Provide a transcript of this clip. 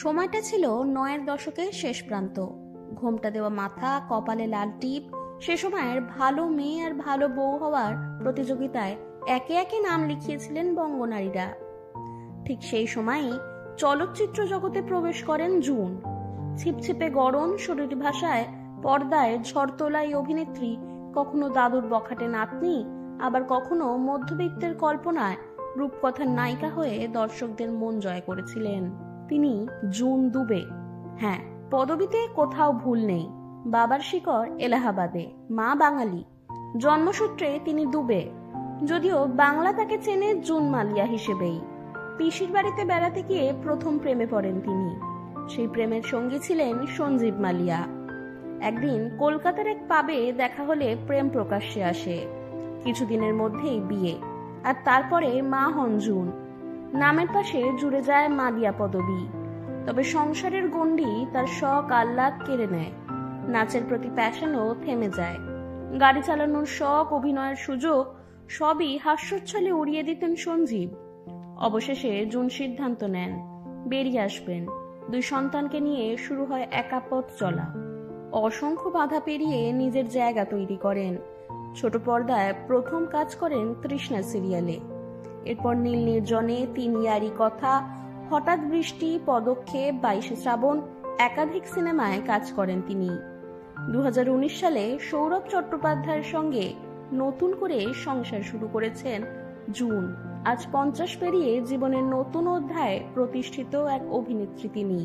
সময়টা ছিল ৯-এর দশকের শেষ প্রান্ত। ঘোমটা দেওয়া মাথা, কপালে লাল টিপ। সে সময়ের ভালো মেয়ে আর ভালো বউ হওয়ার প্রতিযোগিতায় একে একে নাম লিখিয়েছিলেন বঙ্গনারীরা। ঠিক সেই সময়ই চলচ্চিত্র জগতে প্রবেশ করেন জুন। ছিপছিপে গড়ন শরীর ভাষায় পর্দায় ঝড় তোলা এই অভিনেত্রী কখনো দাদুর বখাটে নাতনি, আবার কখনো মধ্যবিত্তের কল্পনায় রূপকথার নায়িকা হয়ে দর্শকদের মন জয় করেছিলেন। তিনি জুন দুবে। হ্যাঁ, পদবীতে কোথাও ভুল নেই। বাবার শিকড় এলাহাবাদে, মা বাঙালি। জন্মসূত্রে তিনি দুবে, যদিও বাংলা তাকে চেনে জুন মালিয়া হিসেবেই। পিসির বাড়িতে বেড়াতে গিয়ে প্রথম প্রেমে পড়েন তিনি। সেই প্রেমের সঙ্গী ছিলেন সঞ্জীব মালিয়া। একদিন কলকাতার এক পাবে দেখা হলে প্রেম প্রকাশ্যে আসে। কিছুদিনের মধ্যেই বিয়ে, আর তারপরে মা হন জুন। নামের পাশে জুড়ে যায় মালিয়া পদবী। তবে সংসারের গণ্ডি তার শখ আহ্লাদ কেড়ে নেয়। নাচের প্রতি প্যাশনও থেমে যায়। গাড়ি চালানোর শখ, অভিনয়ের সুযোগ সবই হাস্যোচ্ছলে উড়িয়ে দিতেন সঞ্জীব। অবশেষে জুন সিদ্ধান্ত নেন বেরিয়ে আসবেন। 2 সন্তানকে নিয়ে শুরু হয় একা পথ চলা। অসংখ্য বাধা পেরিয়ে নিজের জায়গা তৈরি করেন। ছোট পর্দায় প্রথম কাজ করেন তৃষ্ণা সিরিয়ালে। এরপর নীল নির্জনে, 3 ইয়ারি কথা, হঠাৎ বৃষ্টি, পদক্ষেপ, 22 শ্রাবণ একাধিক সিনেমায় কাজ করেন তিনি। 2019 সালে সৌরভ চট্টোপাধ্যায়ের সঙ্গে নতুন করে সংসার শুরু করেছেন জুন। আজ 50 পেরিয়ে জীবনের নতুন অধ্যায়ে প্রতিষ্ঠিত এক অভিনেত্রী তিনি।